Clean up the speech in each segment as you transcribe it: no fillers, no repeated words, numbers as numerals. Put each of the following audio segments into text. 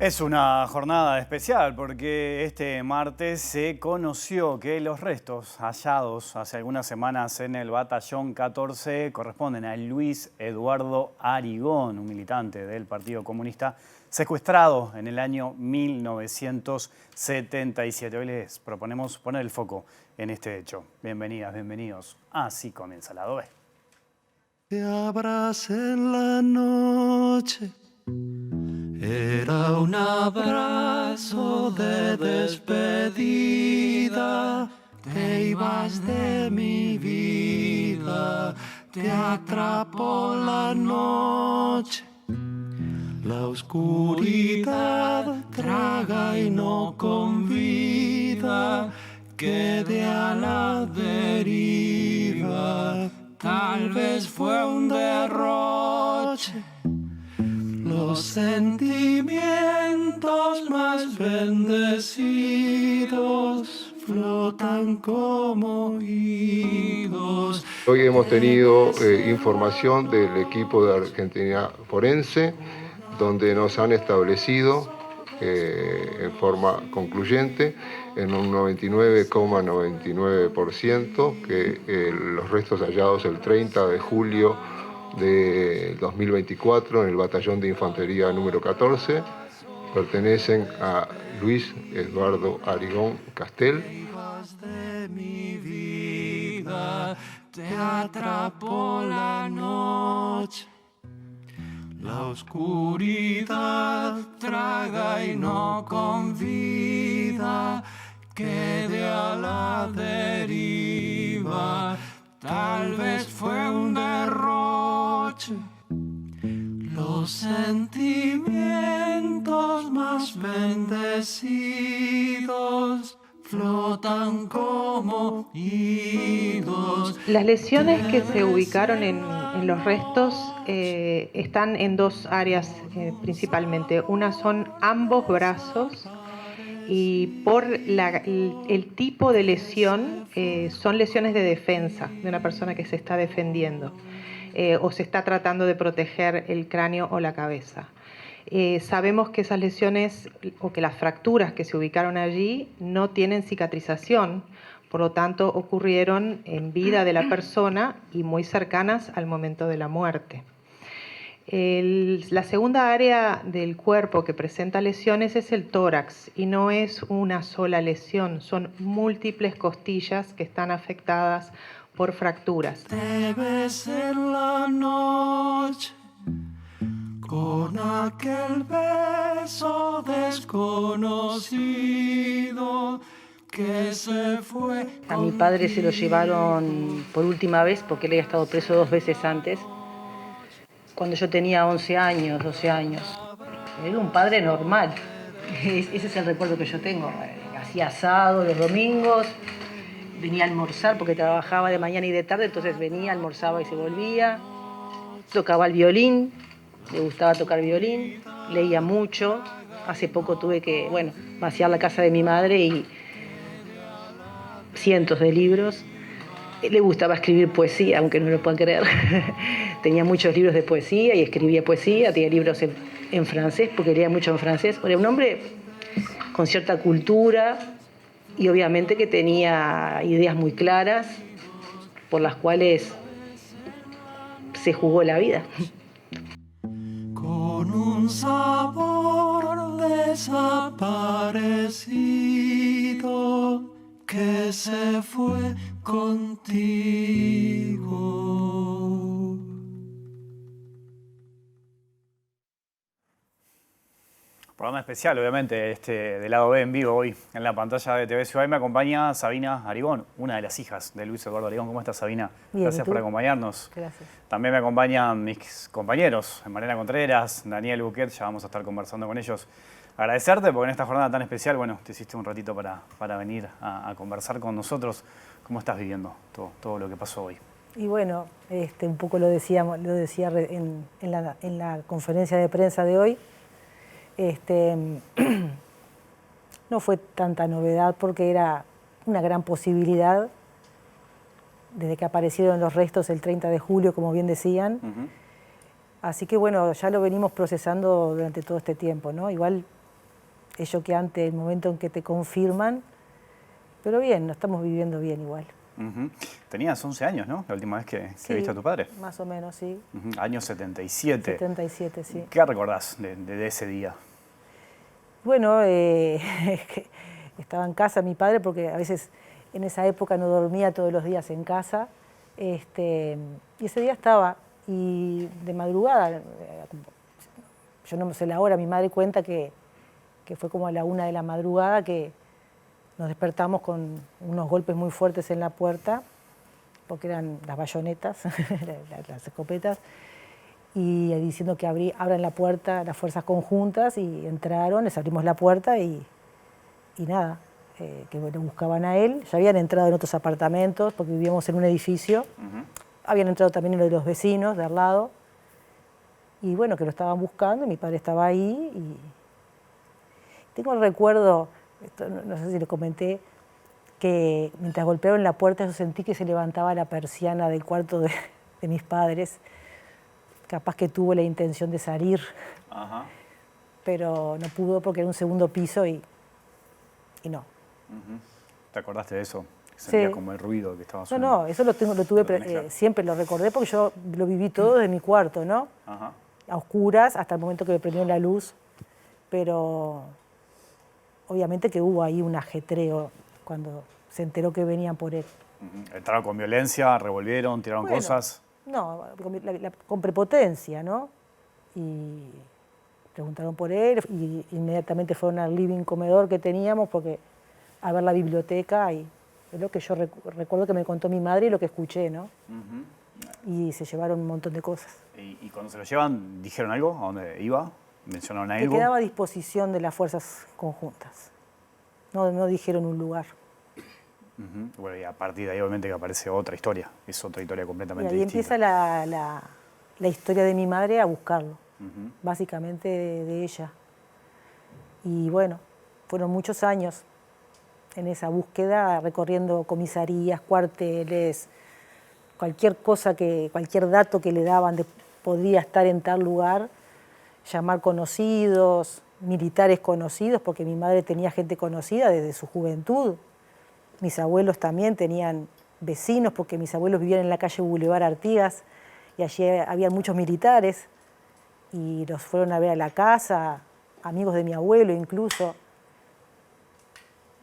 Es una jornada especial porque este martes se conoció que los restos hallados hace algunas semanas en el batallón 14 corresponden a Luis Eduardo Arigón, un militante del Partido Comunista secuestrado en el año 1977. Hoy les proponemos poner el foco en este hecho. Bienvenidas, bienvenidos. Así comienza Lado B. Te abracé en la noche. Era un abrazo de despedida, te ibas de mi vida, te atrapó la noche. La oscuridad traga y no convida, quede a la deriva, tal vez fue un derroche. Los sentimientos más bendecidos flotan como idos. Hoy hemos tenido información del equipo de Argentina Forense, donde nos han establecido en forma concluyente, en un 99,99%, que los restos hallados el 30 de julio de 2024 en el batallón de infantería número 14 pertenecen a Luis Eduardo Arigón Castel. De mi vida, te atrapó la noche. La oscuridad traga y no convida, quede a la deriva, tal vez fue un derroche. Los sentimientos más bendecidos flotan como idos. Las lesiones que se ubicaron en los restos están en dos áreas principalmente. Una son ambos brazos y por el tipo de lesión son lesiones de defensa de una persona que se está defendiendo o se está tratando de proteger el cráneo o la cabeza. Sabemos que esas lesiones o que las fracturas que se ubicaron allí no tienen cicatrización, por lo tanto ocurrieron en vida de la persona y muy cercanas al momento de la muerte. La segunda área del cuerpo que presenta lesiones es el tórax y no es una sola lesión, son múltiples costillas que están afectadas por fracturas. Debe ser la noche con aquel beso desconocido que se fue. A mi padre se lo llevaron por última vez porque él había estado preso 2 veces antes, cuando yo tenía 11 años, 12 años. Era un padre normal. Ese es el recuerdo que yo tengo. Hacía asado los domingos, venía a almorzar porque trabajaba de mañana y de tarde, entonces venía, almorzaba y se volvía. Tocaba el violín, le gustaba tocar violín, leía mucho. Hace poco tuve que, vaciar la casa de mi madre y cientos de libros. Le gustaba escribir poesía, aunque no lo puedan creer. Tenía muchos libros de poesía y escribía poesía, tenía libros en francés, porque leía mucho en francés. Era un hombre con cierta cultura y obviamente que tenía ideas muy claras por las cuales se jugó la vida. Con un sabor desaparecido que se fue contigo. Programa especial, obviamente, de Lado B en vivo hoy en la pantalla de TV Ciudad. Y me acompaña Sabina Arigón, una de las hijas de Luis Eduardo Arigón. ¿Cómo estás, Sabina? Bien, gracias por acompañarnos. Gracias. También me acompañan mis compañeros, Mariana Contreras, Daniel Buquet, ya vamos a estar conversando con ellos. Agradecerte porque en esta jornada tan especial, te hiciste un ratito para venir a conversar con nosotros. ¿Cómo estás viviendo todo lo que pasó hoy? Y un poco lo decía en la conferencia de prensa de hoy. No fue tanta novedad porque era una gran posibilidad desde que aparecieron los restos el 30 de julio, como bien decían. Así que ya lo venimos procesando durante todo este tiempo, ¿no? Igual es choqueante el momento en que te confirman, pero bien, lo estamos viviendo bien igual. Tenías 11 años, ¿no? La última vez que viste a tu padre. Más o menos, sí. Año 77. 77, sí. ¿Qué recordás de ese día? Bueno, estaba en casa mi padre porque a veces en esa época no dormía todos los días en casa. Y ese día estaba, y de madrugada, yo no sé la hora, mi madre cuenta que fue como a la 1 de la madrugada que nos despertamos con unos golpes muy fuertes en la puerta, porque eran las bayonetas, las escopetas, y diciendo que abran la puerta las fuerzas conjuntas, y entraron, les abrimos la puerta y nada, que lo buscaban a él. Ya habían entrado en otros apartamentos, porque vivíamos en un edificio, habían entrado también en lo de los vecinos de al lado, y bueno, que lo estaban buscando, y mi padre estaba ahí, y tengo el recuerdo, esto no sé si lo comenté, que mientras golpearon la puerta yo sentí que se levantaba la persiana del cuarto de mis padres. Capaz que tuvo la intención de salir, pero no pudo porque era un segundo piso y no. ¿Te acordaste de eso? Sentía Sí. como el ruido que estaba sonando. No, eso lo tuve, siempre lo recordé porque yo lo viví todo desde mi cuarto, ¿no? A oscuras, hasta el momento que me prendieron la luz, pero obviamente que hubo ahí un ajetreo cuando se enteró que venían por él. Entraron con violencia, revolvieron, tiraron cosas. No, con prepotencia, ¿no? Y preguntaron por él y inmediatamente fueron al living comedor que teníamos a ver la biblioteca, y es lo que yo recuerdo que me contó mi madre y lo que escuché, ¿no? Y se llevaron un montón de cosas. ¿Y cuando se lo llevan, dijeron algo? ¿A dónde iba? ¿Mencionaron Que algo? quedaba a disposición de las fuerzas conjuntas. No dijeron un lugar. Bueno, y a partir de ahí obviamente que aparece otra historia, es otra historia Y completamente ahí distinta. empieza la historia de mi madre a buscarlo, básicamente de ella. Y bueno, fueron muchos años en esa búsqueda, recorriendo comisarías, cuarteles, cualquier dato que le daban de podría estar en tal lugar, llamar conocidos, militares conocidos, porque mi madre tenía gente conocida desde su juventud. Mis abuelos también tenían vecinos, porque mis abuelos vivían en la calle Boulevard Artigas, y allí había muchos militares, y los fueron a ver a la casa, amigos de mi abuelo incluso.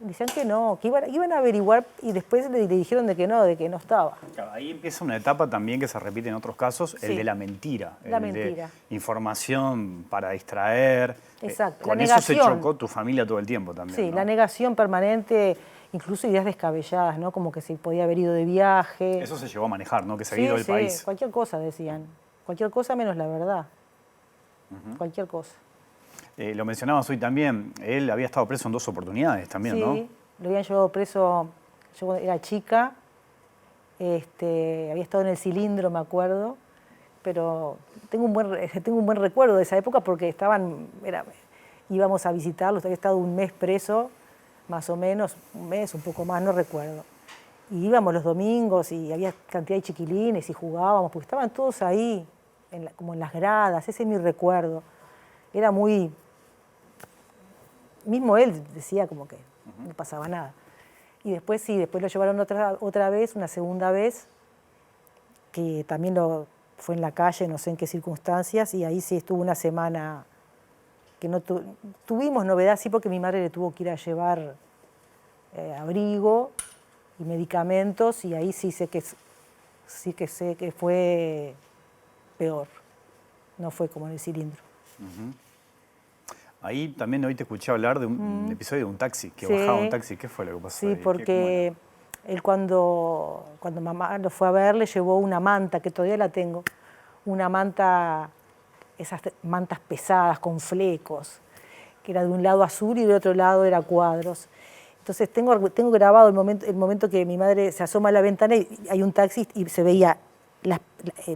Decían que no, que iban a averiguar, y después le dijeron de que no estaba. Claro, ahí empieza una etapa también que se repite en otros casos, el Sí. de la mentira. La el mentira. de información para distraer. Exacto, Con la eso se negación. chocó tu familia todo el tiempo también, Sí, ¿no? la negación permanente, incluso ideas descabelladas, ¿no? Como que se podía haber ido de viaje. Eso se llegó a manejar, ¿no? Que se había ido del país. Cualquier cosa decían. Cualquier cosa menos la verdad. Cualquier cosa. Lo mencionabas hoy también, él había estado preso en 2 oportunidades también, Sí, ¿no? lo habían llevado preso, yo era chica, había estado en el cilindro, me acuerdo, pero tengo un buen recuerdo de esa época porque íbamos a visitarlos, había estado un mes preso, más o menos, un mes, un poco más, no recuerdo. Y íbamos los domingos y había cantidad de chiquilines y jugábamos, porque estaban todos ahí, como en las gradas, ese es mi recuerdo. Era muy... Mismo él decía como que no pasaba nada. Y después después lo llevaron otra vez, una segunda vez, que también fue en la calle, no sé en qué circunstancias, y ahí sí estuvo una semana que no tuvimos novedad, sí, porque mi madre le tuvo que ir a llevar abrigo y medicamentos, y ahí sí sé que fue peor, no fue como en el cilindro. Ahí también hoy te escuché hablar de un episodio de un taxi, que Sí. bajaba un taxi. ¿Qué fue lo que pasó? Sí, ahí? porque él cuando mamá lo fue a ver, le llevó una manta, que todavía la tengo, una manta, esas mantas pesadas con flecos, que era de un lado azul y del otro lado era cuadros. Entonces tengo grabado el momento que mi madre se asoma a la ventana y hay un taxi y se veía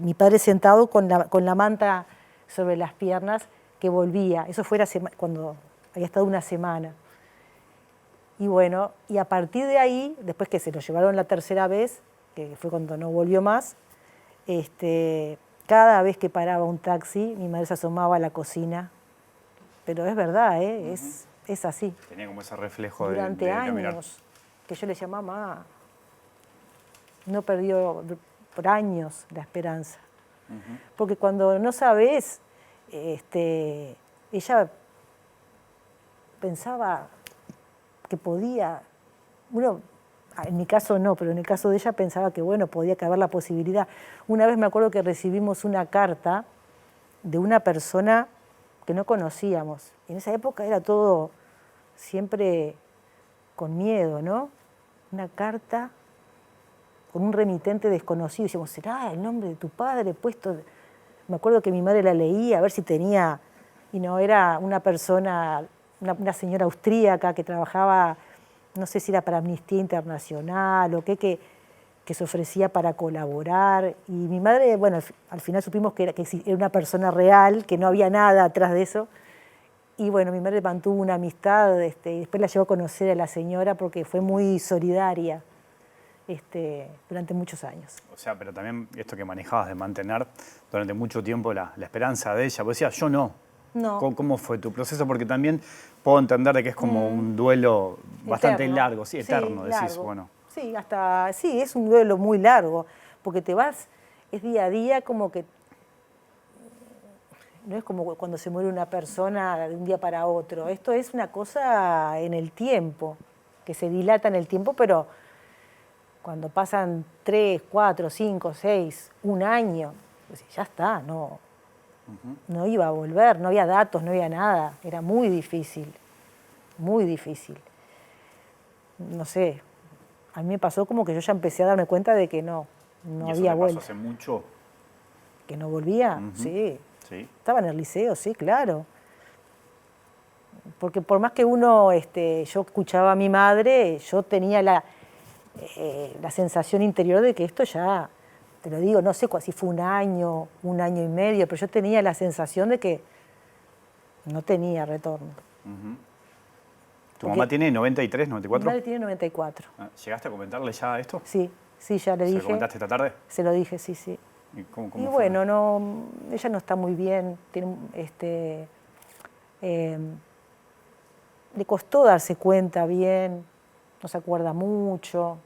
mi padre sentado con la manta sobre las piernas, que volvía. Eso fue cuando había estado una semana. Y bueno, y a partir de ahí, después que se lo llevaron la tercera vez, que fue cuando no volvió más, cada vez que paraba un taxi, mi madre se asomaba a la cocina. Pero es verdad, es así. Tenía como ese reflejo Durante de años, mirar. que yo le decía, mamá, no perdió por años la esperanza. Porque cuando no sabes, ella pensaba que podía, bueno, en mi caso no, pero en el caso de ella pensaba que bueno, podía caber la posibilidad. Una vez me acuerdo que recibimos una carta de una persona que no conocíamos. En esa época era todo siempre con miedo, ¿no? Una carta con un remitente desconocido. Decíamos, ¿será el nombre de tu padre puesto? Me acuerdo que mi madre la leía a ver si tenía, y no, era una persona, una señora austríaca que trabajaba, no sé si era para Amnistía Internacional o qué, que se ofrecía para colaborar. Y mi madre, bueno, al final supimos que era una persona real, que no había nada atrás de eso. Y bueno, mi madre mantuvo una amistad, y después la llevó a conocer a la señora porque fue muy solidaria durante muchos años. O sea, pero también esto que manejabas de mantener durante mucho tiempo la esperanza de ella. Vos decías, yo no. No. ¿Cómo fue tu proceso? Porque también puedo entender de que es como un duelo bastante Eterno. largo, sí, eterno, Sí, decís, largo. bueno. Sí, es un duelo muy largo, porque te vas, es día a día como que, no es como cuando se muere una persona de un día para otro, esto es una cosa en el tiempo, que se dilata en el tiempo, pero cuando pasan 3, 4, 5, 6, un año, pues ya está, no iba a volver, no había datos, no había nada, era muy difícil, muy difícil. No sé, a mí me pasó como que yo ya empecé a darme cuenta de que no ¿Y eso había te vuelta. pasó hace mucho? ¿Que no volvía? Sí. Sí. Estaba en el liceo, sí, claro. Porque por más que uno, yo escuchaba a mi madre, yo tenía la sensación interior de que esto ya, te lo digo, no sé si fue un año y medio, pero yo tenía la sensación de que no tenía retorno. ¿Tu mamá tiene 93, 94? Mi madre tiene 94. ¿Llegaste a comentarle ya esto? Sí, ya le dije. ¿Se lo comentaste esta tarde? Se lo dije, sí. ¿Y cómo Y fue? bueno, no, ella no está muy bien, le costó darse cuenta bien, no se acuerda mucho.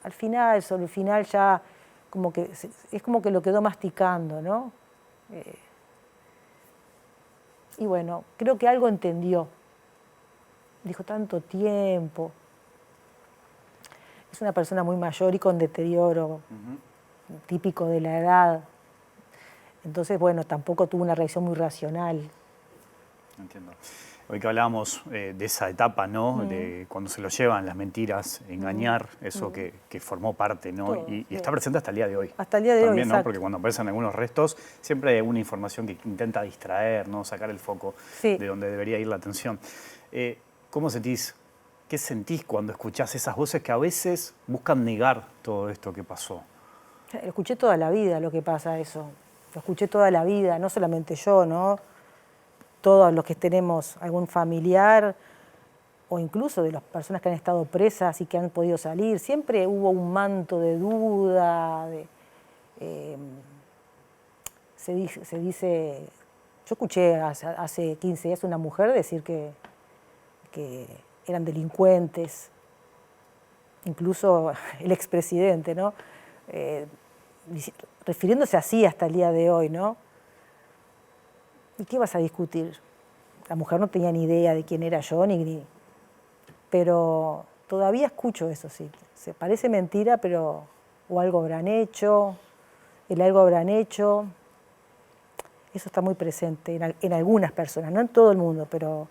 Al final, sobre el final ya como que es como que lo quedó masticando, ¿no? Y bueno, creo que algo entendió. Dijo, tanto tiempo. Es una persona muy mayor y con deterioro típico de la edad. Entonces, bueno, tampoco tuvo una reacción muy racional. Entiendo. Hoy que hablábamos de esa etapa, ¿no? De cuando se lo llevan las mentiras, engañar, eso que formó parte, ¿no? Todo, y sí. está presente hasta el día de hoy. Hasta el día de hoy, también, ¿no? exacto. Porque cuando aparecen algunos restos, siempre hay alguna información que intenta distraer, ¿no? Sacar el foco Sí. de donde debería ir la atención. ¿Cómo sentís? ¿Qué sentís cuando escuchás esas voces que a veces buscan negar todo esto que pasó? Lo escuché toda la vida lo que pasa eso. Lo escuché toda la vida, no solamente yo, ¿no? Todos los que tenemos algún familiar o incluso de las personas que han estado presas y que han podido salir, siempre hubo un manto de duda, se dice, yo escuché hace 15 días una mujer decir que eran delincuentes, incluso el expresidente, ¿no? Refiriéndose así hasta el día de hoy, ¿no? ¿Y qué vas a discutir? La mujer no tenía ni idea de quién era yo, pero todavía escucho eso, sí. Se parece mentira, pero o algo habrán hecho, el algo habrán hecho. Eso está muy presente en algunas personas, no en todo el mundo, pero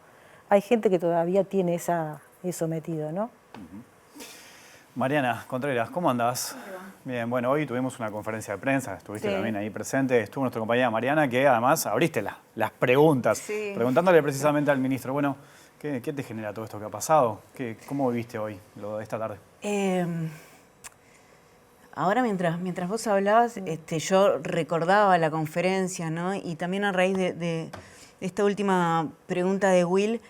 hay gente que todavía tiene eso metido, ¿no? Mariana Contreras, ¿cómo andás? Bien, bueno, hoy tuvimos una conferencia de prensa, estuviste Sí. también ahí presente, estuvo nuestra compañera Mariana, que además abriste las preguntas, Sí. preguntándole precisamente al ministro, bueno, ¿qué te genera todo esto que ha pasado? ¿Cómo viviste hoy, lo de esta tarde? Ahora mientras vos hablabas, yo recordaba la conferencia, ¿no? Y también a raíz de esta última pregunta de Will,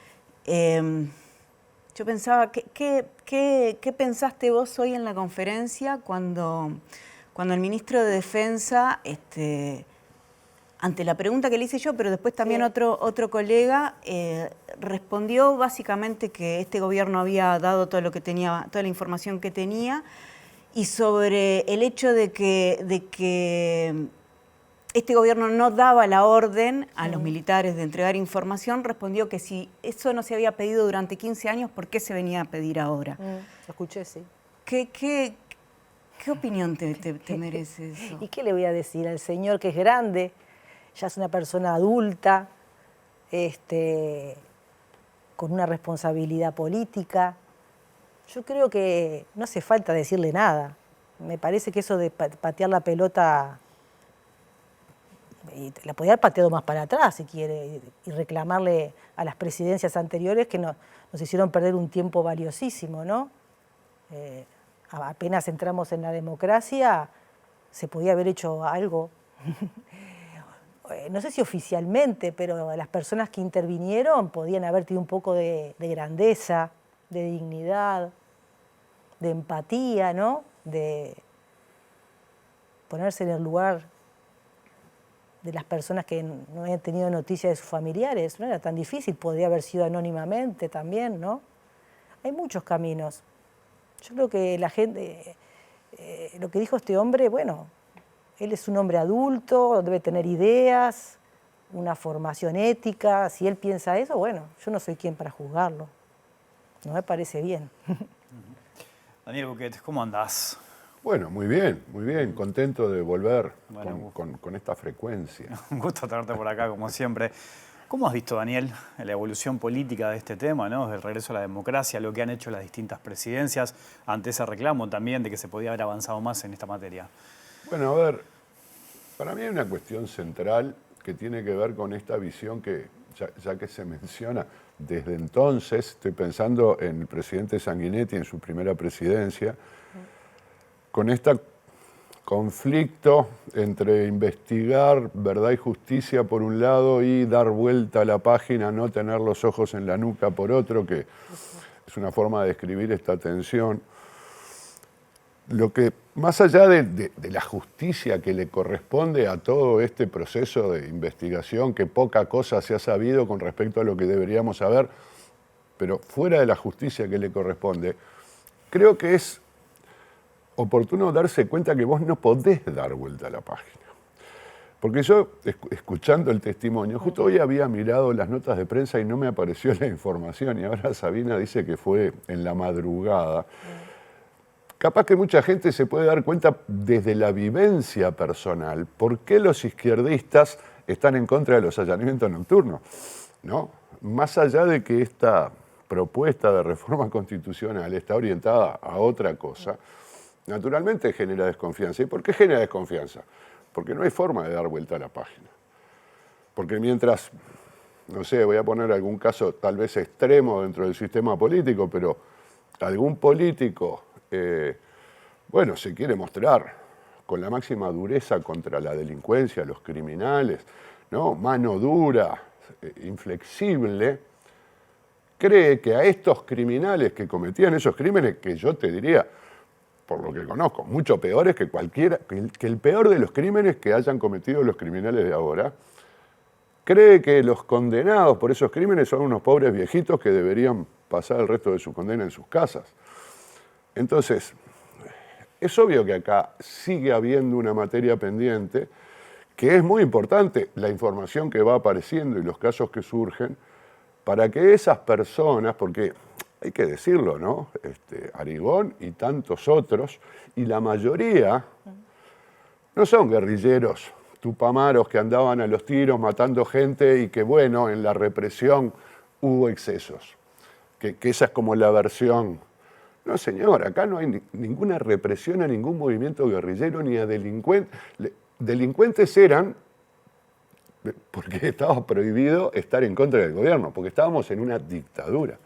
yo pensaba, ¿qué pensaste vos hoy en la conferencia cuando el ministro de Defensa ante la pregunta que le hice yo, pero después también otro colega respondió básicamente que este gobierno había dado todo lo que tenía, toda la información que tenía, y sobre el hecho de que este gobierno no daba la orden a los militares de entregar información, respondió que si eso no se había pedido durante 15 años, ¿por qué se venía a pedir ahora? Lo escuché, sí. ¿Qué opinión te merece eso? ¿Y qué le voy a decir al señor que es grande? Ya es una persona adulta, con una responsabilidad política. Yo creo que no hace falta decirle nada. Me parece que eso de patear la pelota, y la podría haber pateado más para atrás si quiere, y reclamarle a las presidencias anteriores que nos hicieron perder un tiempo valiosísimo, ¿no? Apenas entramos en la democracia, se podía haber hecho algo. No sé si oficialmente, pero las personas que intervinieron podían haber tenido un poco de grandeza, de dignidad, de empatía, ¿no? De ponerse en el lugar de las personas que no habían tenido noticia de sus familiares. No era tan difícil, podría haber sido anónimamente también, ¿no? Hay muchos caminos. Yo creo que la gente, lo que dijo este hombre, bueno, él es un hombre adulto, debe tener ideas, una formación ética. Si él piensa eso, bueno, yo no soy quien para juzgarlo. No me parece bien. Daniel Buquet, ¿cómo andás? Bueno, muy bien, contento de volver con esta frecuencia. Un gusto tenerte por acá, como siempre. ¿Cómo has visto, Daniel, la evolución política de este tema, ¿no? Desde el regreso a la democracia, lo que han hecho las distintas presidencias, ante ese reclamo también de que se podía haber avanzado más en esta materia? Bueno, a ver, para mí hay una cuestión central que tiene que ver con esta visión que, ya que se menciona desde entonces, estoy pensando en el presidente Sanguinetti en su primera presidencia, con este conflicto entre investigar verdad y justicia por un lado y dar vuelta a la página, no tener los ojos en la nuca por otro, que es una forma de describir esta tensión. Lo que, más allá de la justicia que le corresponde a todo este proceso de investigación, que poca cosa se ha sabido con respecto a lo que deberíamos saber, pero fuera de la justicia que le corresponde, creo que es oportuno darse cuenta que vos no podés dar vuelta a la página. Porque yo, escuchando el testimonio, justo hoy había mirado las notas de prensa y no me apareció la información, y ahora Sabina dice que fue en la madrugada. Capaz que mucha gente se puede dar cuenta desde la vivencia personal por qué los izquierdistas están en contra de los allanamientos nocturnos, ¿no? Más allá de que esta propuesta de reforma constitucional está orientada a otra cosa, naturalmente genera desconfianza. ¿Y por qué genera desconfianza? Porque no hay forma de dar vuelta a la página. Porque mientras, no sé, voy a poner algún caso tal vez extremo dentro del sistema político, pero algún político, bueno, se quiere mostrar con la máxima dureza contra la delincuencia, los criminales, ¿no? Mano dura, inflexible, cree que a estos criminales que cometían esos crímenes, que yo te diría, por lo que conozco, mucho peores que que el peor de los crímenes que hayan cometido los criminales de ahora, cree que los condenados por esos crímenes son unos pobres viejitos que deberían pasar el resto de su condena en sus casas. Entonces, es obvio que acá sigue habiendo una materia pendiente que es muy importante, la información que va apareciendo y los casos que surgen, para que esas personas, porque hay que decirlo, ¿no? Arigón y tantos otros, y la mayoría no son guerrilleros tupamaros que andaban a los tiros matando gente y que, bueno, en la represión hubo excesos. Que esa es como la versión. No, señor, acá no hay ninguna represión a ningún movimiento guerrillero ni a delincuentes. Delincuentes eran porque estaba prohibido estar en contra del gobierno, porque estábamos en una dictadura.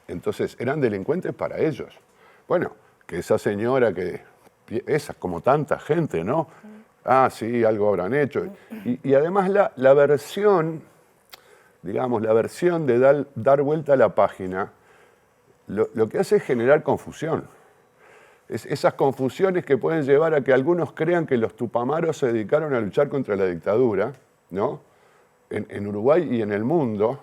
Entonces, eran delincuentes para ellos. Bueno, que esa señora, esa, como tanta gente, ¿no? Ah, sí, algo habrán hecho. Y además la versión, digamos, la versión de dar vuelta a la página, lo que hace es generar confusión. Esas confusiones que pueden llevar a que algunos crean que los tupamaros se dedicaron a luchar contra la dictadura, ¿no? En Uruguay y en el mundo,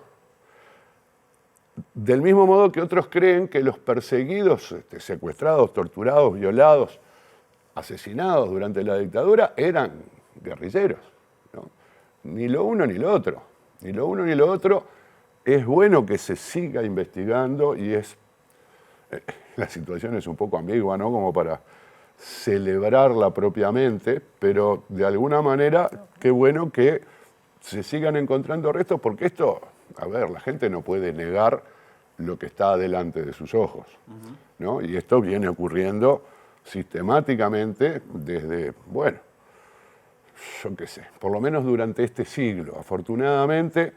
del mismo modo que otros creen que los perseguidos, secuestrados, torturados, violados, asesinados durante la dictadura eran guerrilleros, ¿no? Ni lo uno ni lo otro. Ni lo uno ni lo otro. Es bueno que se siga investigando y la situación es un poco ambigua, ¿no? Como para celebrarla propiamente, pero de alguna manera qué bueno que se sigan encontrando restos, porque esto, a ver, la gente no puede negar lo que está delante de sus ojos, ¿no? Y esto viene ocurriendo sistemáticamente desde, bueno, yo qué sé, por lo menos durante este siglo. Afortunadamente,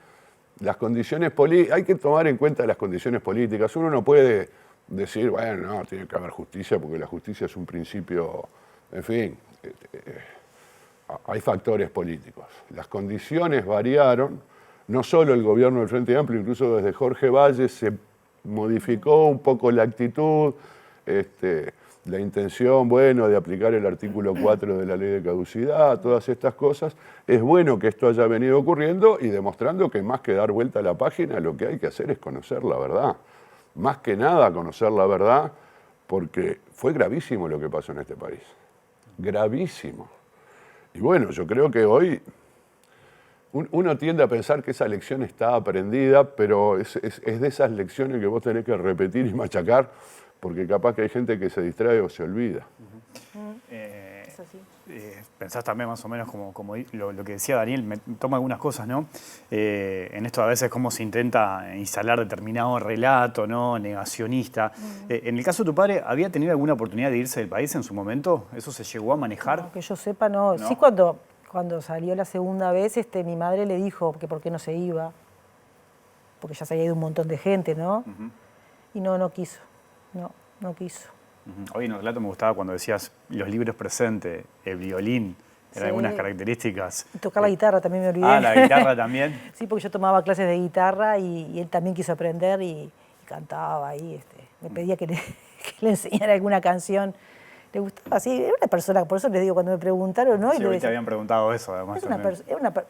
las condiciones políticas, hay que tomar en cuenta las condiciones políticas. Uno no puede decir, bueno, no, tiene que haber justicia porque la justicia es un principio, en fin, hay factores políticos. Las condiciones variaron, no solo el gobierno del Frente Amplio, incluso desde Jorge Valle se modificó un poco la actitud, la intención, bueno, de aplicar el artículo 4 de la ley de caducidad, todas estas cosas. Es bueno que esto haya venido ocurriendo y demostrando que más que dar vuelta a la página, lo que hay que hacer es conocer la verdad. Más que nada conocer la verdad, porque fue gravísimo lo que pasó en este país. Gravísimo. Y bueno, yo creo que hoy uno tiende a pensar que esa lección está aprendida, pero es de esas lecciones que vos tenés que repetir y machacar, porque capaz que hay gente que se distrae o se olvida. Pensás también más o menos como lo que decía Daniel, me toma algunas cosas, ¿no? En esto a veces cómo se intenta instalar determinado relato, ¿no? Negacionista. En el caso de tu padre, ¿había tenido alguna oportunidad de irse del país en su momento? ¿Eso se llegó a manejar? No, que yo sepa, no. Sí, cuando salió la segunda vez, mi madre le dijo que por qué no se iba, porque ya se había ido un montón de gente, ¿no? Y no quiso, no quiso. Hoy en el relato me gustaba cuando decías los libros presentes, el violín, eran algunas características. Y tocar la guitarra también me olvidé. Ah, la guitarra también. Sí, porque yo tomaba clases de guitarra y él también quiso aprender y cantaba ahí. Me pedía que le enseñara alguna canción. Le gustaba así, era una persona, por eso les digo, cuando me preguntaron, ¿no? Sí, hoy te habían preguntado eso, además.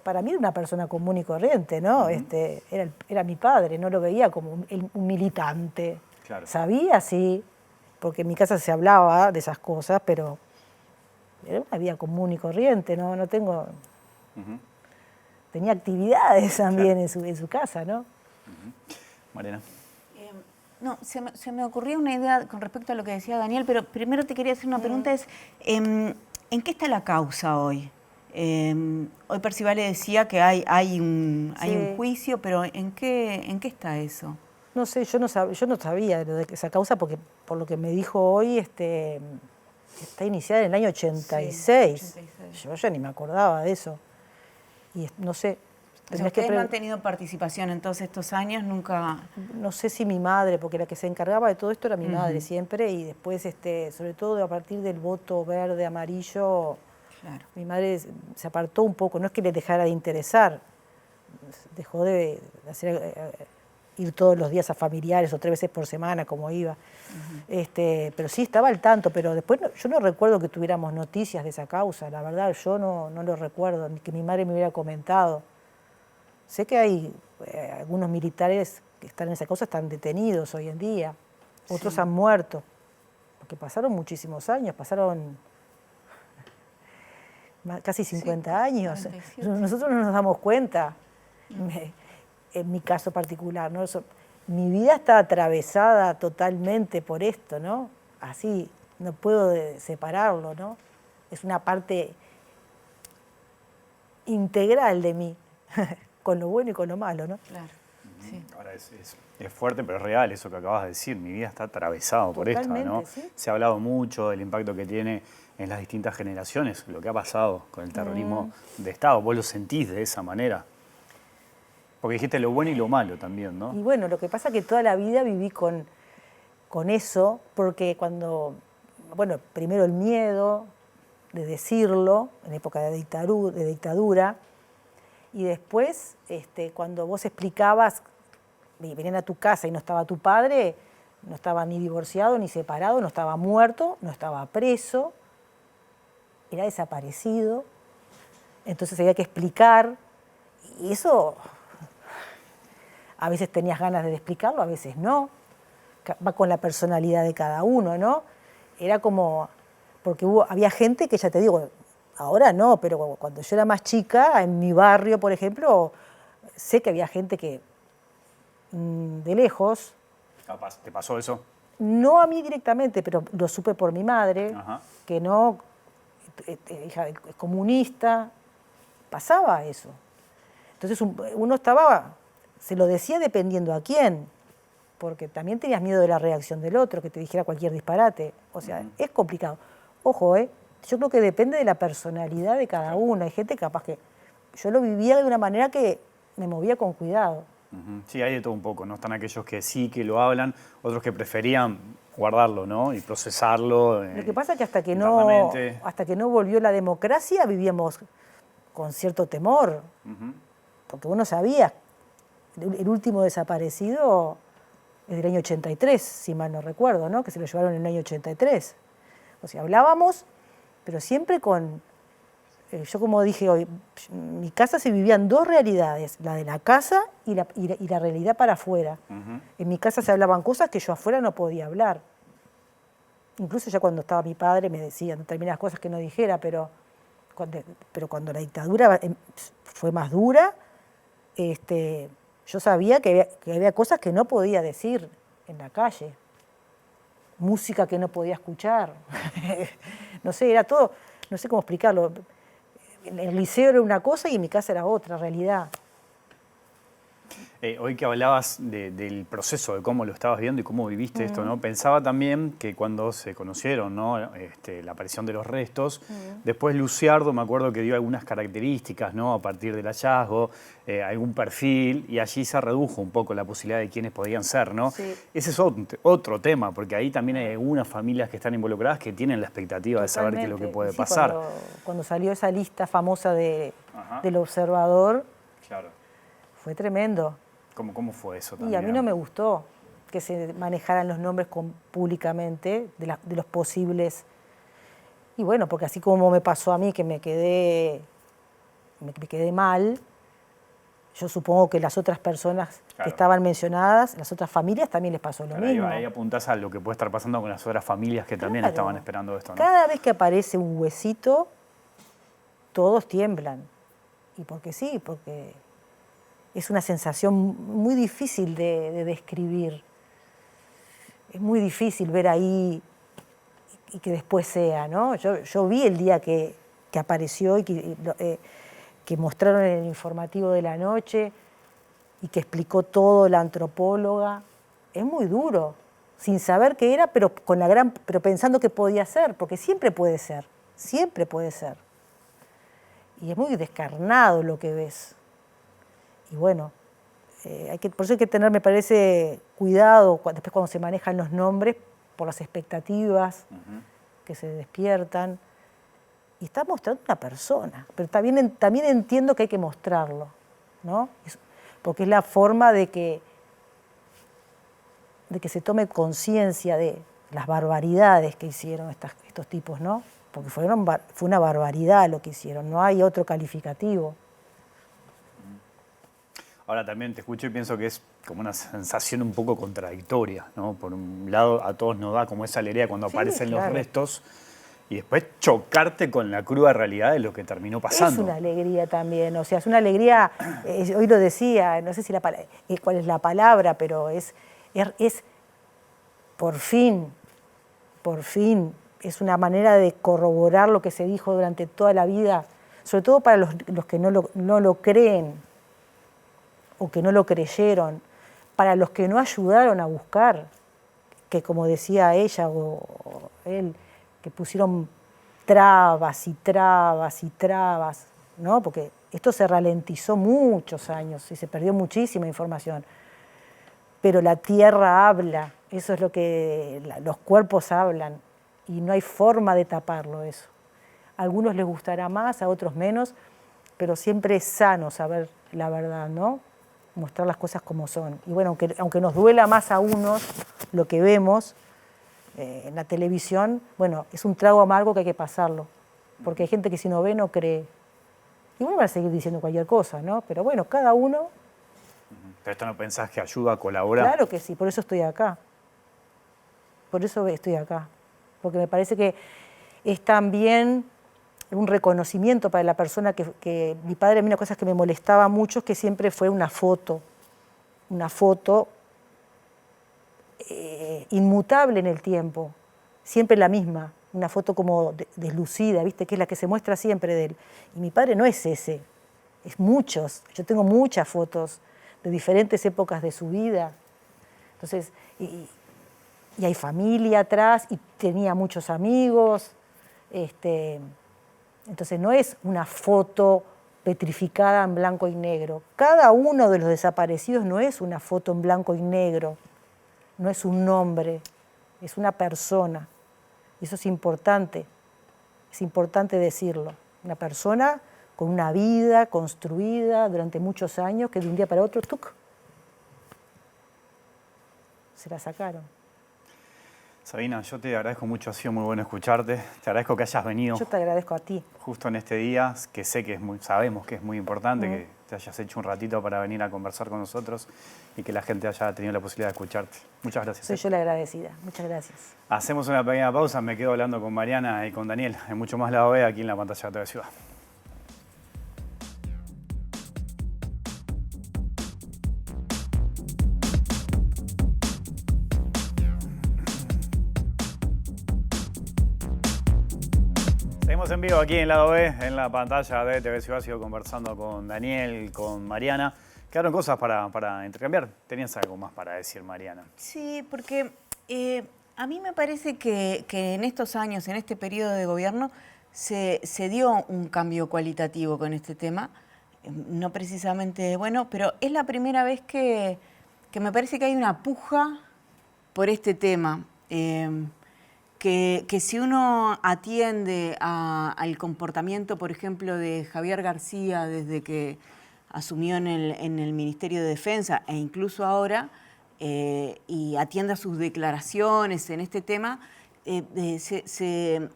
Para mí era una persona común y corriente, ¿no? Era mi padre, no lo veía como un militante. Claro. Sabía, sí, porque en mi casa se hablaba de esas cosas, pero era una vida común y corriente, no tengo... Tenía actividades también en su casa, ¿no? Mariana. No, se me ocurrió una idea con respecto a lo que decía Daniel, pero primero te quería hacer una pregunta, ¿en qué está la causa hoy? Hoy Percival le decía que hay un juicio, pero ¿en qué está eso? No sé, yo no sabía de esa causa porque por lo que me dijo hoy está iniciada en el año 86. Sí, 86. Yo ya ni me acordaba de eso. Y no sé. O sea, ¿ustedes no han tenido participación en todos estos años? Nunca... No sé si mi madre, porque la que se encargaba de todo esto era mi madre siempre, y después, sobre todo a partir del voto verde, amarillo, mi madre se apartó un poco. No es que le dejara de interesar, dejó de ir todos los días a familiares o 3 veces por semana, como iba. Pero sí estaba al tanto, pero después yo no recuerdo que tuviéramos noticias de esa causa. La verdad, yo no lo recuerdo, ni que mi madre me hubiera comentado. Sé que hay algunos militares que están en esa causa, están detenidos hoy en día. Otros han muerto, porque pasaron muchísimos años, pasaron casi 50 años. 47. Nosotros no nos damos cuenta, en mi caso particular, ¿no? Mi vida está atravesada totalmente por esto, ¿no? Así, no puedo separarlo, ¿no? Es una parte integral de mí. Con lo bueno y con lo malo, ¿no? Claro, sí. Ahora es fuerte, pero es real eso que acabas de decir. Mi vida está atravesada por esto, ¿no? ¿Sí? Se ha hablado mucho del impacto que tiene en las distintas generaciones, lo que ha pasado con el terrorismo de Estado. Vos lo sentís de esa manera. Porque dijiste lo bueno y lo malo también, ¿no? Y bueno, lo que pasa es que toda la vida viví con eso, porque bueno, primero el miedo de decirlo, en época de dictadura, y después, cuando vos explicabas, venían a tu casa y no estaba tu padre, no estaba ni divorciado ni separado, no estaba muerto, no estaba preso, era desaparecido. Entonces había que explicar Y eso, a veces tenías ganas de explicarlo, a veces no. Va con la personalidad de cada uno, ¿no? Era como, porque había gente que, ya te digo, ahora no, pero cuando yo era más chica, en mi barrio, por ejemplo, sé que había gente que, de lejos... Capaz, ¿te pasó eso? No a mí directamente, pero lo supe por mi madre, Ajá. que no, hija comunista, pasaba eso. Entonces uno se lo decía dependiendo a quién, porque también tenías miedo de la reacción del otro, que te dijera cualquier disparate. O sea, es complicado. Ojo, yo creo que depende de la personalidad de cada uno. Hay gente capaz que... Yo lo vivía de una manera que me movía con cuidado. Sí, hay de todo un poco, ¿no? Están aquellos que sí, que lo hablan, otros que preferían guardarlo, ¿no? Y procesarlo. Lo que pasa es que hasta que no volvió la democracia vivíamos con cierto temor, porque uno sabía, el último desaparecido es del año 83, si mal no recuerdo, ¿no? Que se lo llevaron en el año 83. O sea, hablábamos, pero siempre con... yo como dije hoy, en mi casa se vivían dos realidades, la de la casa y la realidad para afuera. En mi casa se hablaban cosas que yo afuera no podía hablar. Incluso ya cuando estaba mi padre me decían determinadas cosas que no dijera, pero cuando la dictadura fue más dura, yo sabía que había cosas que no podía decir en la calle, música que no podía escuchar. No sé, era todo, no sé cómo explicarlo. En el liceo era una cosa y en mi casa era otra realidad. Hoy que hablabas del proceso, de cómo lo estabas viendo y cómo viviste esto, ¿no? Pensaba también que cuando se conocieron, ¿no? La aparición de los restos, después Luciardo, me acuerdo que dio algunas características, ¿no? A partir del hallazgo, algún perfil, y allí se redujo un poco la posibilidad de quiénes podían ser, ¿no? Sí. Ese es otro tema, porque ahí también hay algunas familias que están involucradas que tienen la expectativa de saber qué es lo que puede pasar. Cuando salió esa lista famosa del observador, claro. Fue tremendo. ¿Cómo fue eso también? Y a mí no me gustó que se manejaran los nombres públicamente de los posibles. Y bueno, porque así como me pasó a mí, que me quedé mal, yo supongo que las otras personas que estaban mencionadas, las otras familias, también les pasó lo mismo. Ahí apuntás a lo que puede estar pasando con las otras familias que también estaban esperando esto, ¿no? Cada vez que aparece un huesito, todos tiemblan. Y porque sí, porque es una sensación muy difícil de describir. Es muy difícil ver ahí y que después sea, ¿no? Yo vi el día que apareció y que mostraron en el informativo de la noche y que explicó todo la antropóloga. Es muy duro, sin saber qué era, pero pensando que podía ser, porque siempre puede ser. Y es muy descarnado lo que ves. Y bueno, por eso hay que tener, me parece, cuidado después cuando se manejan los nombres por las expectativas que se despiertan. Y está mostrando una persona, pero también entiendo que hay que mostrarlo, ¿no? Porque es la forma de que se tome conciencia de las barbaridades que hicieron estos tipos, ¿no? Porque fue una barbaridad lo que hicieron, no hay otro calificativo. Ahora también te escucho y pienso que es como una sensación un poco contradictoria, ¿no? Por un lado, a todos nos da como esa alegría cuando aparecen los restos y después chocarte con la cruda realidad de lo que terminó pasando. Es una alegría también, o sea, es una alegría, hoy lo decía, no sé si cuál es la palabra, pero es por fin, es una manera de corroborar lo que se dijo durante toda la vida, sobre todo para los que no lo creen, o que no lo creyeron, para los que no ayudaron a buscar, que como decía ella o él, que pusieron trabas y trabas y trabas, ¿no? Porque esto se ralentizó muchos años y se perdió muchísima información. Pero la tierra habla, eso es lo que los cuerpos hablan, y no hay forma de taparlo eso. A algunos les gustará más, a otros menos, pero siempre es sano saber la verdad, ¿no? Mostrar las cosas como son. Y bueno, aunque nos duela más a unos lo que vemos en la televisión, bueno, es un trago amargo que hay que pasarlo, porque hay gente que si no ve no cree. Igual van a seguir diciendo cualquier cosa, ¿no? Pero bueno, cada uno... ¿Pero esto no pensás que ayuda a colaborar? Claro que sí, por eso estoy acá. Por eso estoy acá. Porque me parece que es también un reconocimiento para la persona que mi padre, a mí una cosa que me molestaba mucho es que siempre fue una foto inmutable en el tiempo, siempre la misma, una foto como deslucida, ¿viste? Que es la que se muestra siempre de él. Y mi padre no es ese, es muchos. Yo tengo muchas fotos de diferentes épocas de su vida. Entonces, y hay familia atrás, y tenía muchos amigos. Entonces no es una foto petrificada en blanco y negro. Cada uno de los desaparecidos no es una foto en blanco y negro, no es un nombre, es una persona. Y eso es importante decirlo. Una persona con una vida construida durante muchos años que de un día para otro, ¡tuc!, se la sacaron. Sabina, yo te agradezco mucho, ha sido muy bueno escucharte. Te agradezco que hayas venido. Yo te agradezco a ti. Justo en este día, que sé que sabemos que es muy importante, que te hayas hecho un ratito para venir a conversar con nosotros y que la gente haya tenido la posibilidad de escucharte. Muchas gracias. Soy yo la agradecida. Muchas gracias. Hacemos una pequeña pausa, me quedo hablando con Mariana y con Daniel. Hay mucho más Lado B aquí en la pantalla de TV Ciudad. Seguimos en vivo aquí en Lado B, en la pantalla de TV Ciudad. Sigo conversando con Daniel, con Mariana. Quedaron cosas para intercambiar. ¿Tenías algo más para decir, Mariana? Sí, porque a mí me parece que en estos años, en este periodo de gobierno, se dio un cambio cualitativo con este tema. No precisamente bueno, pero es la primera vez que me parece que hay una puja por este tema. Que si uno atiende al comportamiento, por ejemplo, de Javier García desde que asumió en el Ministerio de Defensa e incluso ahora, y atiende a sus declaraciones en este tema, se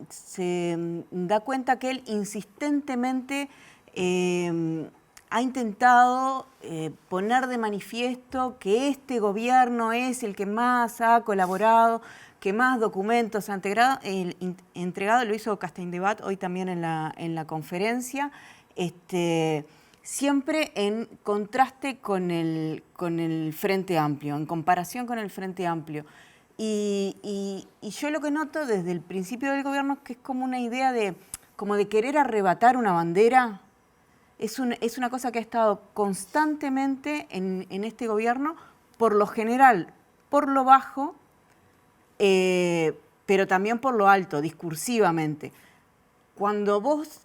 da cuenta que él insistentemente ha intentado poner de manifiesto que este gobierno es el que más ha colaborado, que más documentos ha entregado. Lo hizo Castaingdebat hoy también en la conferencia, siempre en contraste con el Frente Amplio, en comparación con el Frente Amplio. Y yo lo que noto desde el principio del gobierno es que es como una idea de querer arrebatar una bandera. Es una cosa que ha estado constantemente en este gobierno, por lo general, por lo bajo, pero también por lo alto, discursivamente. Cuando vos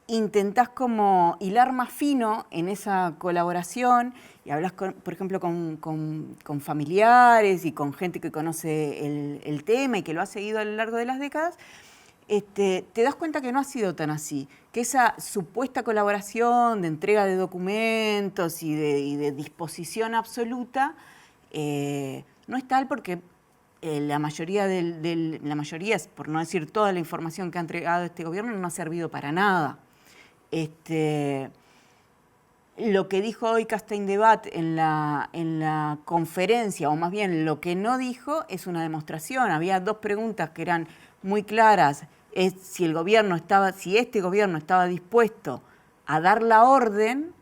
intentás como hilar más fino en esa colaboración y hablas, por ejemplo, con familiares y con gente que conoce el tema y que lo ha seguido a lo largo de las décadas, te das cuenta que no ha sido tan así, que esa supuesta colaboración de entrega de documentos y de disposición absoluta no es tal, porque la mayoría, por no decir toda la información que ha entregado este gobierno, no ha servido para nada. Lo que dijo hoy Castaingdebat en la conferencia, o más bien lo que no dijo, es una demostración. Había dos preguntas que eran muy claras. Es si este gobierno estaba dispuesto a dar la orden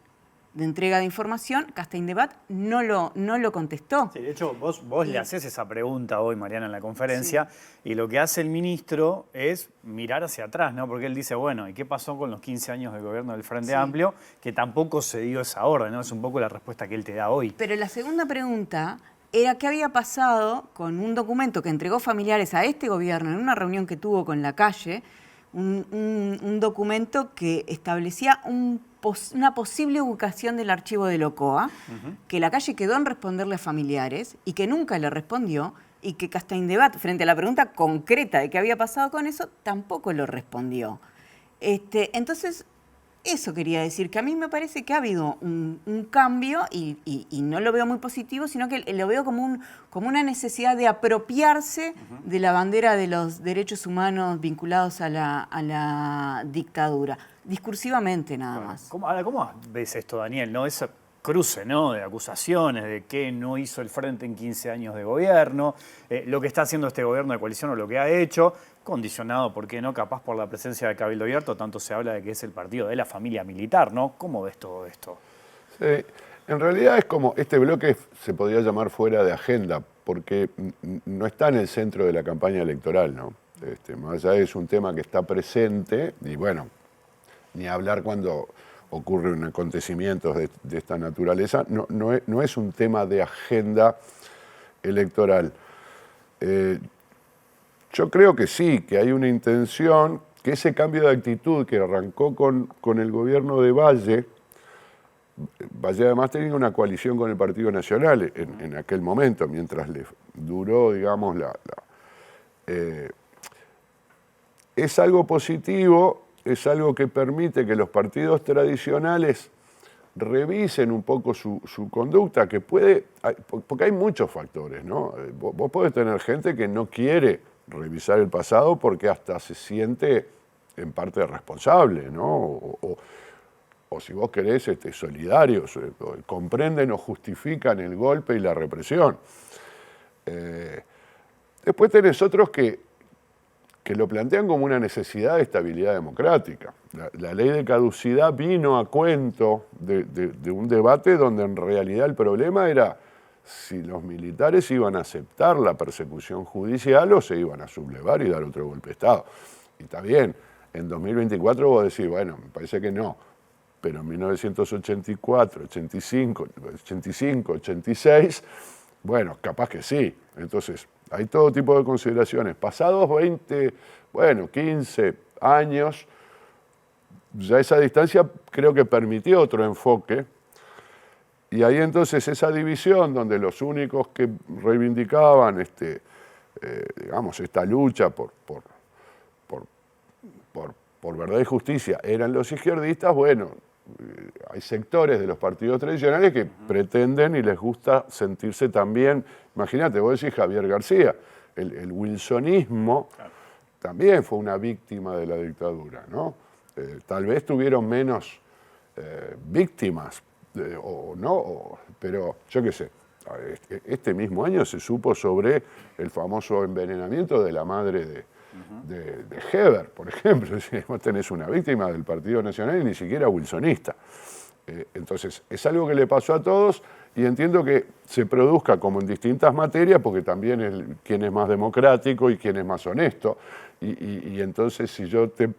de entrega de información. Castaingdebat no lo contestó. Sí, de hecho, vos le haces esa pregunta hoy, Mariana, en la conferencia, sí. Y lo que hace el ministro es mirar hacia atrás, ¿no? Porque él dice, bueno, ¿y qué pasó con los 15 años del gobierno del Frente Amplio? Que tampoco se dio esa orden, ¿no? Es un poco la respuesta que él te da hoy. Pero la segunda pregunta era qué había pasado con un documento que entregó familiares a este gobierno en una reunión que tuvo con Lacalle, un documento que establecía una posible ubicación del archivo de Locoa, que Lacalle quedó en responderle a familiares y que nunca le respondió, y que Castaingdebat, frente a la pregunta concreta de qué había pasado con eso, tampoco lo respondió. Entonces, eso quería decir, que a mí me parece que ha habido un cambio, y no lo veo muy positivo, sino que lo veo como una necesidad de apropiarse de la bandera de los derechos humanos vinculados a la dictadura. discursivamente nada más. ¿Cómo ves esto, Daniel? ¿No? Ese cruce, ¿no?, de acusaciones de que no hizo el frente en 15 años de gobierno, lo que está haciendo este gobierno de coalición o lo que ha hecho, condicionado, ¿por qué no?, capaz por la presencia de Cabildo Abierto, tanto se habla de que es el partido de la familia militar, ¿no? ¿Cómo ves todo esto? Sí, en realidad es como, este bloque se podría llamar fuera de agenda, porque no está en el centro de la campaña electoral, ¿no? Más allá es un tema que está presente, y bueno, ni hablar cuando ocurren acontecimientos de esta naturaleza, no es un tema de agenda electoral. Yo creo que sí, que hay una intención, que ese cambio de actitud que arrancó con el gobierno de Valle además tenía una coalición con el Partido Nacional en aquel momento, mientras le duró, digamos, es algo positivo, es algo que permite que los partidos tradicionales revisen un poco su conducta, que porque hay muchos factores, ¿no? Vos podés tener gente que no quiere revisar el pasado porque hasta se siente en parte responsable, ¿no? O si vos querés, solidarios, comprenden o justifican el golpe y la represión. Después tenés otros que lo plantean como una necesidad de estabilidad democrática. La ley de caducidad vino a cuento de un debate donde en realidad el problema era si los militares iban a aceptar la persecución judicial o se iban a sublevar y dar otro golpe de Estado. Y está bien, en 2024 vos decís, bueno, me parece que no, pero en 1984, 85, 86, bueno, capaz que sí. Entonces, hay todo tipo de consideraciones. Pasados 15 años, ya esa distancia creo que permitió otro enfoque. Y ahí entonces esa división donde los únicos que reivindicaban digamos, esta lucha por verdad y justicia eran los izquierdistas, bueno, hay sectores de los partidos tradicionales que pretenden y les gusta sentirse también. Imagínate, vos decís Javier García, el wilsonismo también fue una víctima de la dictadura, ¿no? Tal vez tuvieron menos víctimas, pero yo qué sé. Este mismo año se supo sobre el famoso envenenamiento de la madre de Heber, por ejemplo. Vos tenés una víctima del Partido Nacional y ni siquiera wilsonista. Entonces, es algo que le pasó a todos y entiendo que se produzca como en distintas materias, porque también es quién es más democrático y quién es más honesto. Y entonces, si yo te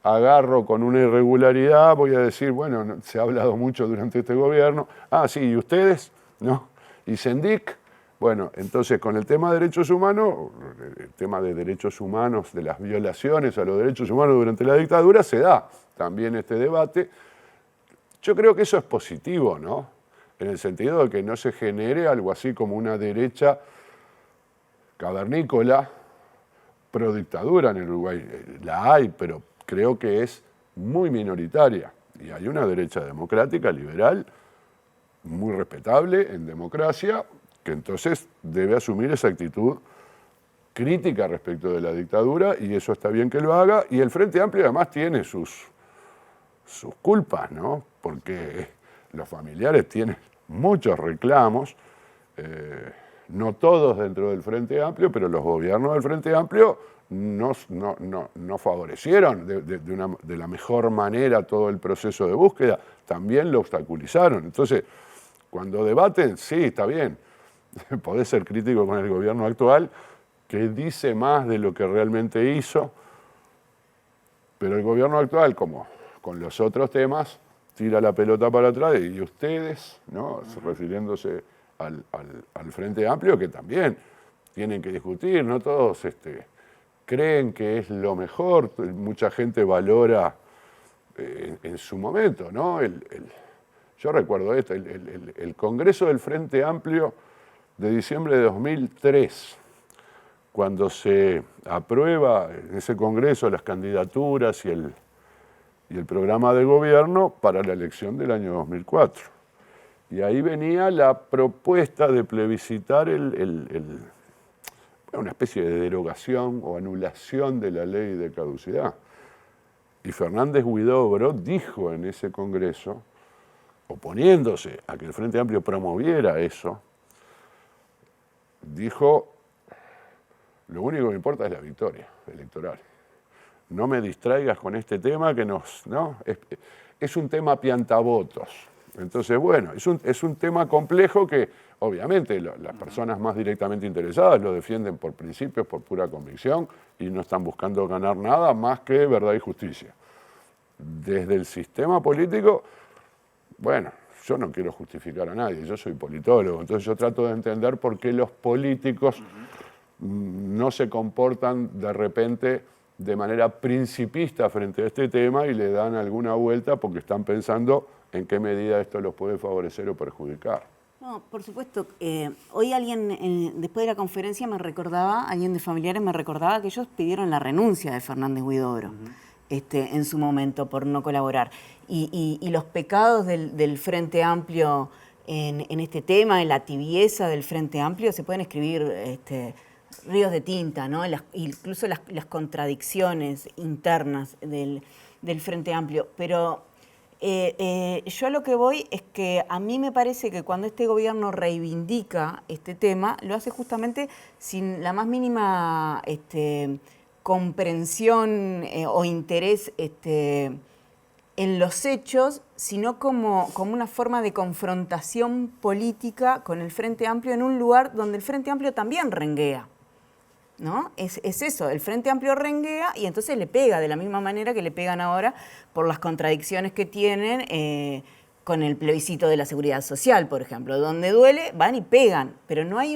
agarro con una irregularidad, voy a decir, bueno, se ha hablado mucho durante este gobierno. Ah, sí, ¿y ustedes? ¿No? ¿Y Sendic? Bueno, entonces con el tema de derechos humanos, el tema de derechos humanos, de las violaciones a los derechos humanos durante la dictadura, se da también este debate. Yo creo que eso es positivo, ¿no? En el sentido de que no se genere algo así como una derecha cavernícola, pro dictadura en el Uruguay. La hay, pero creo que es muy minoritaria. Y hay una derecha democrática, liberal, muy respetable en democracia, que entonces debe asumir esa actitud crítica respecto de la dictadura, y eso está bien que lo haga. Y el Frente Amplio además tiene sus culpas, ¿no? Porque los familiares tienen muchos reclamos, no todos dentro del Frente Amplio, pero los gobiernos del Frente Amplio no favorecieron de la mejor manera todo el proceso de búsqueda, también lo obstaculizaron. Entonces, cuando debaten, sí, está bien, podés ser crítico con el gobierno actual, que dice más de lo que realmente hizo, pero el gobierno actual, como con los otros temas, tira la pelota para atrás, y ustedes, ¿no?, refiriéndose al Frente Amplio, que también tienen que discutir, no todos creen que es lo mejor, mucha gente valora en su momento, ¿no? Yo recuerdo esto, el Congreso del Frente Amplio de diciembre de 2003, cuando se aprueba en ese Congreso las candidaturas y el programa de gobierno para la elección del año 2004. Y ahí venía la propuesta de plebiscitar una especie de derogación o anulación de la ley de caducidad. Y Fernández Huidobro dijo en ese congreso, oponiéndose a que el Frente Amplio promoviera eso, dijo, lo único que me importa es la victoria electoral. No me distraigas con este tema que ¿no? Es un tema piantavotos. Entonces, bueno, es un tema complejo que obviamente las personas más directamente interesadas lo defienden por principios, por pura convicción y no están buscando ganar nada más que verdad y justicia. Desde el sistema político, bueno, yo no quiero justificar a nadie, yo soy politólogo, entonces yo trato de entender por qué los políticos no se comportan de repente de manera principista frente a este tema y le dan alguna vuelta porque están pensando en qué medida esto los puede favorecer o perjudicar. No, por supuesto. Hoy alguien, después de la conferencia, alguien de familiares me recordaba que ellos pidieron la renuncia de Fernández Huidobro en su momento por no colaborar. Y los pecados del Frente Amplio en este tema, en la tibieza del Frente Amplio, se pueden escribir ríos de tinta, ¿no? Incluso las contradicciones internas del Frente Amplio. Pero yo a lo que voy es que a mí me parece que cuando este gobierno reivindica este tema, lo hace justamente sin la más mínima comprensión o interés en los hechos, sino como una forma de confrontación política con el Frente Amplio en un lugar donde el Frente Amplio también renguea, ¿no? Es eso, el Frente Amplio renguea y entonces le pega de la misma manera que le pegan ahora por las contradicciones que tienen con el plebiscito de la seguridad social, por ejemplo. Donde duele, van y pegan, pero no hay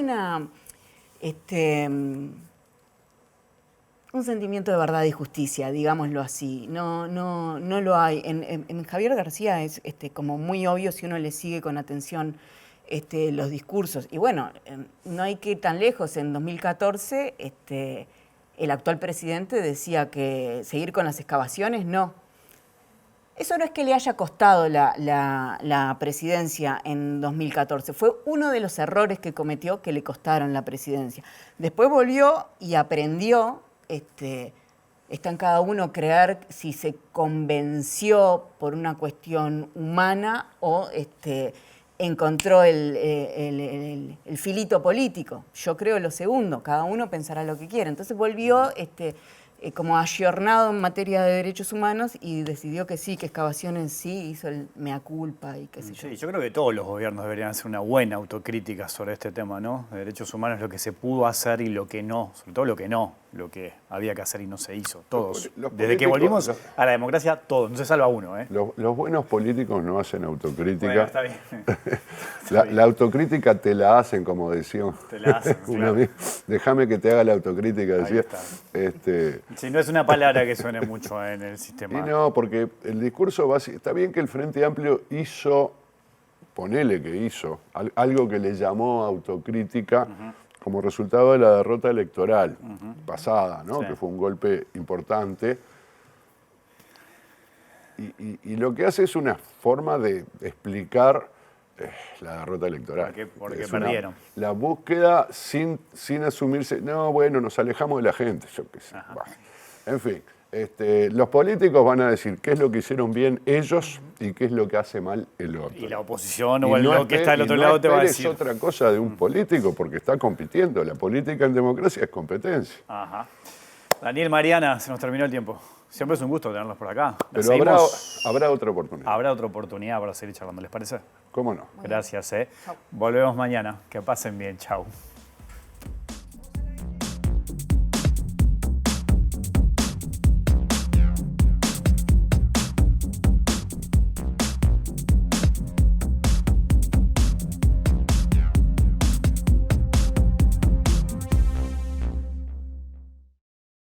un sentimiento de verdad y justicia, digámoslo así. No lo hay. En Javier García es como muy obvio si uno le sigue con atención los discursos. Y bueno, no hay que ir tan lejos. En 2014 el actual presidente decía que seguir con las excavaciones, no. Eso no es que le haya costado la presidencia en 2014. Fue uno de los errores que cometió que le costaron la presidencia. Después volvió y aprendió. Está en cada uno creer si se convenció por una cuestión humana o encontró el filito político. Yo creo lo segundo, cada uno pensará lo que quiera. Entonces volvió como ayornado en materia de derechos humanos y decidió que sí, que excavaciones sí, hizo el mea culpa y qué sé yo. Sí, yo creo que todos los gobiernos deberían hacer una buena autocrítica sobre este tema, ¿no? De derechos humanos, lo que se pudo hacer y lo que no, sobre todo lo que no, lo que había que hacer y no se hizo, todos. Desde que volvimos a la democracia, todos, no se salva uno, ¿eh? Los buenos políticos no hacen autocrítica. Bueno, está bien. La autocrítica te la hacen, como decía te la hacen, claro. Déjame que te haga la autocrítica, decía. Sí, no es una palabra que suene mucho en el sistema. Y no, porque el discurso básico, está bien que el Frente Amplio hizo, ponele que hizo, algo que le llamó autocrítica como resultado de la derrota electoral pasada, ¿no? Sí. Que fue un golpe importante. Y lo que hace es una forma de explicar la derrota electoral. Porque perdieron. La búsqueda sin asumirse, no, bueno, nos alejamos de la gente, yo qué sé. En fin, los políticos van a decir qué es lo que hicieron bien ellos y qué es lo que hace mal el otro. Y la oposición o lo que está del otro lado te va a decir. Es otra cosa de un político porque está compitiendo. La política en democracia es competencia. Ajá. Daniel, Mariana, se nos terminó el tiempo. Siempre es un gusto tenerlos por acá. Pero habrá otra oportunidad. Habrá otra oportunidad para seguir charlando, ¿les parece? ¿Cómo no? Gracias. Volvemos mañana. Que pasen bien. Chau.